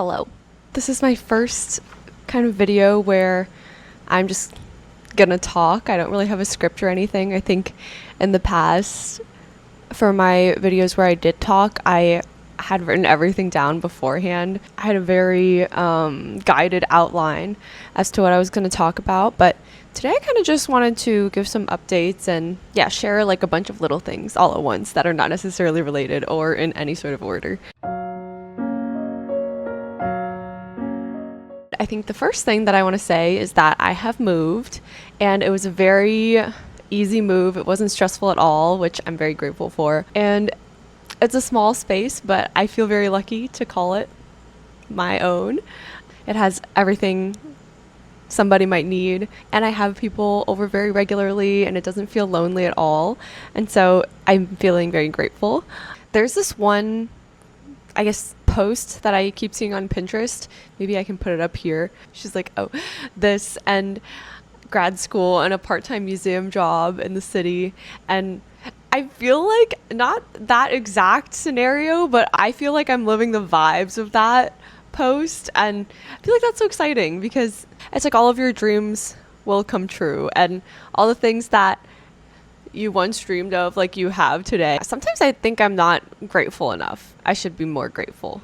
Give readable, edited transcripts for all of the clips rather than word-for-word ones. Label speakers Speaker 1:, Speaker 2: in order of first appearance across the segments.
Speaker 1: Hello. This is my first kind of video where I'm just gonna talk. I don't really have a script or anything. I think in the past, for my videos where I did talk, I had written everything down beforehand. I had a very guided outline as to what I was going to talk about, but today I kind of just wanted to give some updates and share like a bunch of little things all at once that are not necessarily related or in any sort of order. I think the first thing that I want to say is that I have moved, and it was a very easy move. It wasn't stressful at all, which I'm very grateful for. And it's a small space, but I feel very lucky to call it my own. It has everything somebody might need, and I have people over very regularly, and it doesn't feel lonely at all. And so I'm feeling very grateful. There's this one, I guess, post that I keep seeing on Pinterest. Maybe I can put it up here. She's like, oh, this and grad school and a part-time museum job in the city. And I feel like not that exact scenario, but I feel like I'm living the vibes of that post. And I feel like that's so exciting because it's like all of your dreams will come true, and all the things that you once dreamed of, like, you have today. Sometimes I think I'm not grateful enough. I should be more grateful.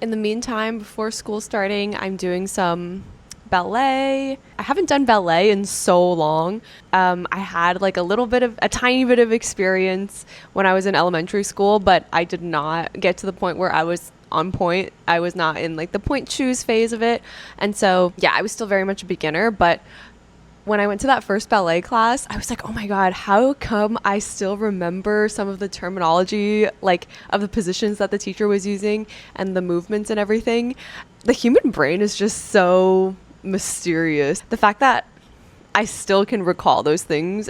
Speaker 1: In the meantime, before school starting, I'm doing some ballet. I haven't done ballet in so long. I had like a tiny bit of experience when I was in elementary school, but I did not get to the point where I was on point. I was not in like the point shoes phase of it. And so, I was still very much a beginner, but when I went to that first ballet class, I was like, oh my God, how come I still remember some of the terminology, like, of the positions that the teacher was using and the movements and everything? The human brain is just so mysterious. The fact that I still can recall those things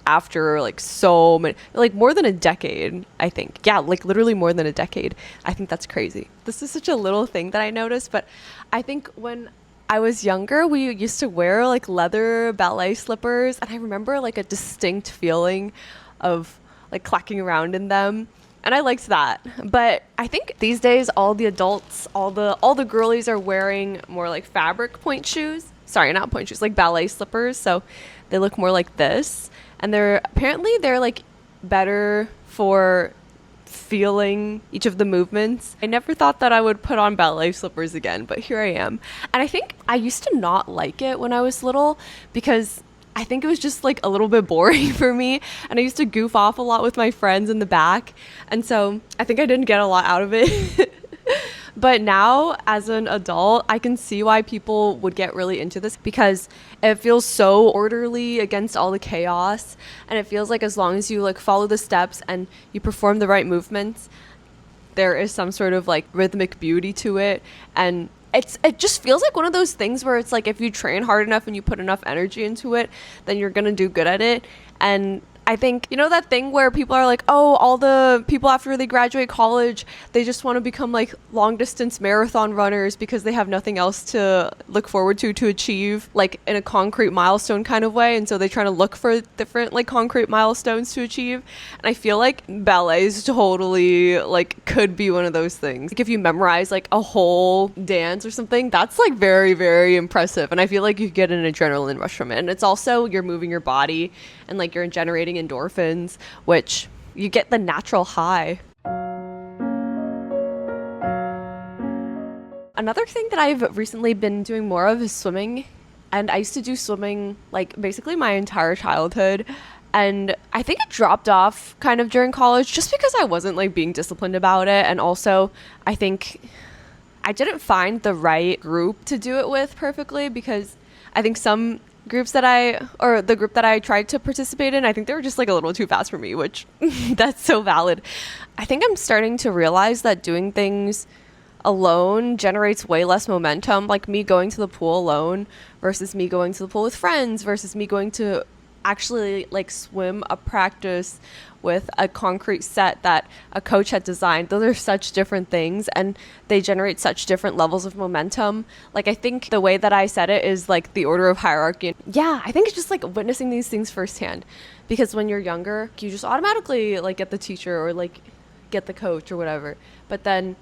Speaker 1: after like so many, like more than a decade, I think. Yeah, like literally more than a decade. I think that's crazy. This is such a little thing that I noticed, but I think when I was younger, we used to wear like leather ballet slippers, and I remember like a distinct feeling of like clacking around in them, and I liked that. But I think these days all the adults, all the girlies are wearing more like fabric point shoes. Sorry, not point shoes, like ballet slippers. So they look more like this, and they're like better for feeling each of the movements. I never thought that I would put on ballet slippers again, but here I am. And I think I used to not like it when I was little because I think it was just like a little bit boring for me, and I used to goof off a lot with my friends in the back, and so I think I didn't get a lot out of it. But now, as an adult, I can see why people would get really into this because it feels so orderly against all the chaos, and it feels like as long as you like follow the steps and you perform the right movements, there is some sort of like rhythmic beauty to it. And it just feels like one of those things where it's like if you train hard enough and you put enough energy into it, then you're gonna do good at it. And I think, you know, that thing where people are like, oh, all the people after they graduate college, they just want to become like long distance marathon runners because they have nothing else to look forward to achieve, like in a concrete milestone kind of way. And so they try to look for different like concrete milestones to achieve. And I feel like ballet is totally like could be one of those things. Like if you memorize like a whole dance or something, that's like very, very impressive. And I feel like you get an adrenaline rush from it. And it's also you're moving your body and like you're generating endorphins, which you get the natural high. Another thing that I've recently been doing more of is swimming. And I used to do swimming like basically my entire childhood. And I think it dropped off kind of during college just because I wasn't like being disciplined about it. And also I think I didn't find the right group to do it with perfectly, because I think some groups the group that I tried to participate in, I think they were just like a little too fast for me, which that's so valid. I think I'm starting to realize that doing things alone generates way less momentum. Like me going to the pool alone versus me going to the pool with friends versus me going to actually like swim a practice with a concrete set that a coach had designed. Those are such different things, and they generate such different levels of momentum. Like I think the way that I said it is like the order of hierarchy. Yeah, I think it's just like witnessing these things firsthand, because when you're younger, you just automatically like get the teacher or like get the coach or whatever. But then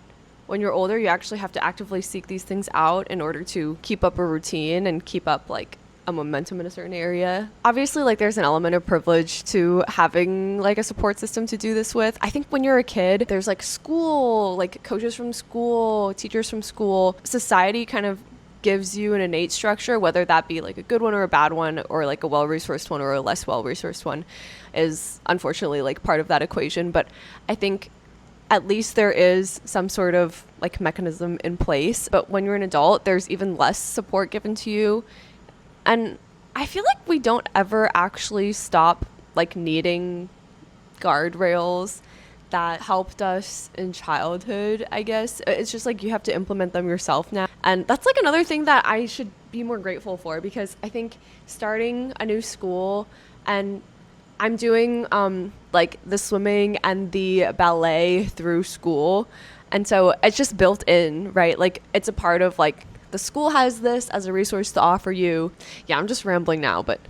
Speaker 1: when you're older, you actually have to actively seek these things out in order to keep up a routine and keep up like a momentum in a certain area. Obviously, like there's an element of privilege to having like a support system to do this with. I think when you're a kid, there's like school, like coaches from school, teachers from school. Society kind of gives you an innate structure, whether that be like a good one or a bad one, or like a well-resourced one or a less well-resourced one, is unfortunately like part of that equation. But I think at least there is some sort of like mechanism in place. But when you're an adult, there's even less support given to you. And I feel like we don't ever actually stop like needing guardrails that helped us in childhood, I guess. It's just like you have to implement them yourself now. And that's like another thing that I should be more grateful for, because I think starting a new school, and I'm doing like the swimming and the ballet through school. And so it's just built in, right? Like it's a part of like the school has this as a resource to offer you. Yeah, I'm just rambling now, but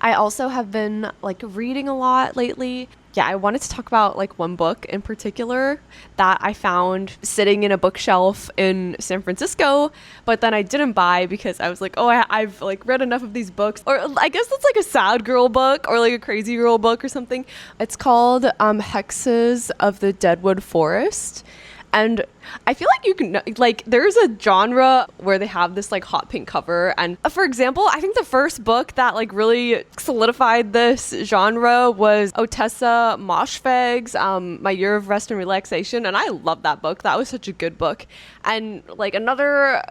Speaker 1: I also have been like reading a lot lately. Yeah, I wanted to talk about like one book in particular that I found sitting in a bookshelf in San Francisco, but then I didn't buy because I was like, oh, I've like read enough of these books. Or I guess it's like a sad girl book or like a crazy girl book or something. It's called Hexes of the Deadwood Forest. And I feel like you can, like, there's a genre where they have this, like, hot pink cover. And, for example, I think the first book that, like, really solidified this genre was Otessa Moshfegh's My Year of Rest and Relaxation. And I love that book. That was such a good book. And, like, another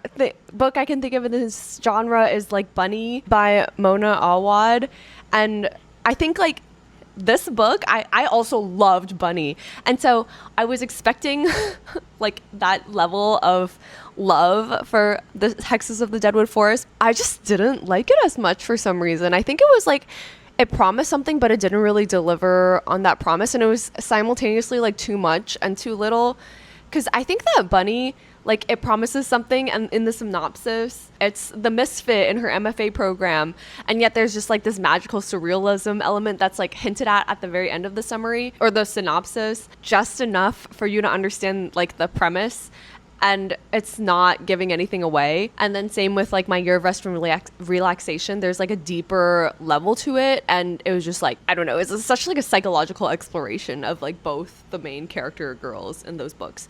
Speaker 1: book I can think of in this genre is, like, Bunny by Mona Awad. And I think, like, this book, I also loved Bunny. And so I was expecting like that level of love for the Hexes of the Deadwood Forest. I just didn't like it as much for some reason. I think it was like it promised something, but it didn't really deliver on that promise. And it was simultaneously like too much and too little. Because I think that Bunny, like, it promises something, and in the synopsis, it's the misfit in her MFA program, and yet there's just, like, this magical surrealism element that's, like, hinted at the very end of the summary, or the synopsis, just enough for you to understand, like, the premise, and it's not giving anything away. And then same with like My Year of Rest and Relaxation, there's like a deeper level to it, and it was just like, I don't know, it's such like a psychological exploration of like both the main character girls in those books.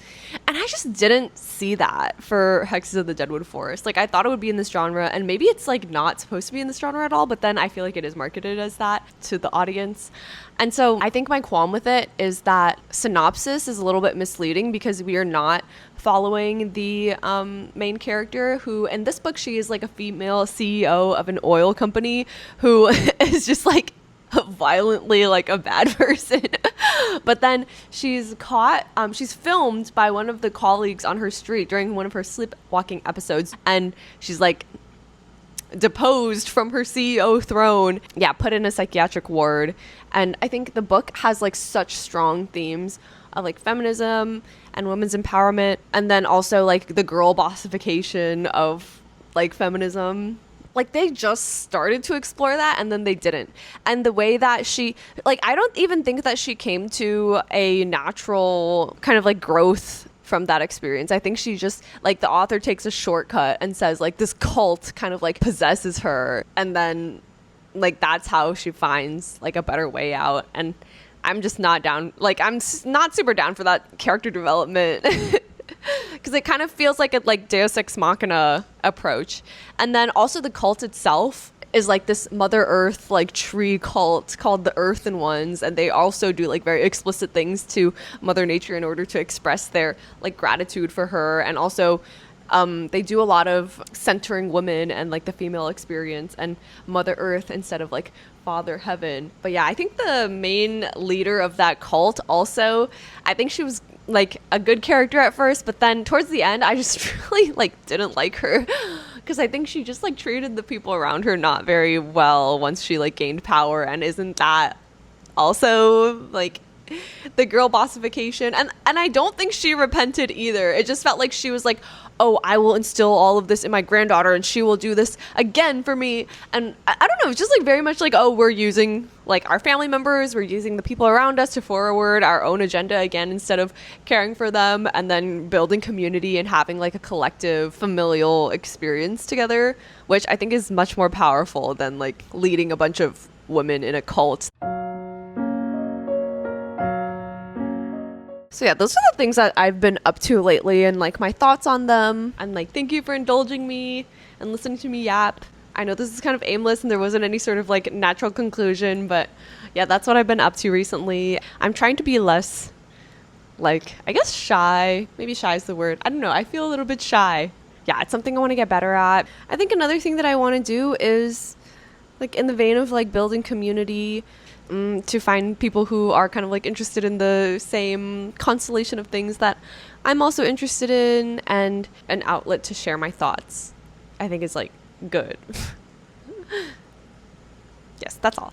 Speaker 1: And I just didn't see that for Hexes of the Deadwood Forest. Like I thought it would be in this genre, and maybe it's like not supposed to be in this genre at all, but then I feel like it is marketed as that to the audience. And so I think my qualm with it is that synopsis is a little bit misleading, because we are not following the main character, who in this book, she is like a female CEO of an oil company who is just like violently like a bad person. But then she's caught, she's filmed by one of the colleagues on her street during one of her sleepwalking episodes, and she's like deposed from her CEO throne, put in a psychiatric ward. And I think the book has like such strong themes of like feminism and women's empowerment, and then also like the girl bossification of like feminism. Like they just started to explore that, and then they didn't. And the way that she, like, I don't even think that she came to a natural kind of like growth from that experience. I think she just, like, the author takes a shortcut and says like this cult kind of like possesses her, and then like that's how she finds like a better way out. And I'm just not down, like I'm not super down for that character development, because it kind of feels like a like Deus Ex Machina approach. And then also the cult itself is like this Mother Earth like tree cult called the Earthen Ones, and they also do like very explicit things to Mother Nature in order to express their like gratitude for her. And also they do a lot of centering women and like the female experience and Mother Earth instead of like Father Heaven. But yeah, I think the main leader of that cult also, I think she was like a good character at first, but then towards the end I just really like didn't like her, because I think she just like treated the people around her not very well once she like gained power. And isn't that also like the girl bossification. And I don't think she repented either. It just felt like she was like, oh, I will instill all of this in my granddaughter and she will do this again for me. And I don't know, it's just like very much like, oh, we're using like our family members, we're using the people around us to forward our own agenda again instead of caring for them and then building community and having like a collective familial experience together, which I think is much more powerful than like leading a bunch of women in a cult. So yeah, those are the things that I've been up to lately and like my thoughts on them. And like, thank you for indulging me and listening to me yap. I know this is kind of aimless and there wasn't any sort of like natural conclusion, but yeah, that's what I've been up to recently. I'm trying to be less like, I guess shy. Maybe shy is the word. I don't know. I feel a little bit shy. Yeah, it's something I want to get better at. I think another thing that I want to do is like in the vein of like building community, to find people who are kind of like interested in the same constellation of things that I'm also interested in, and an outlet to share my thoughts, I think is like good. Yes, that's all.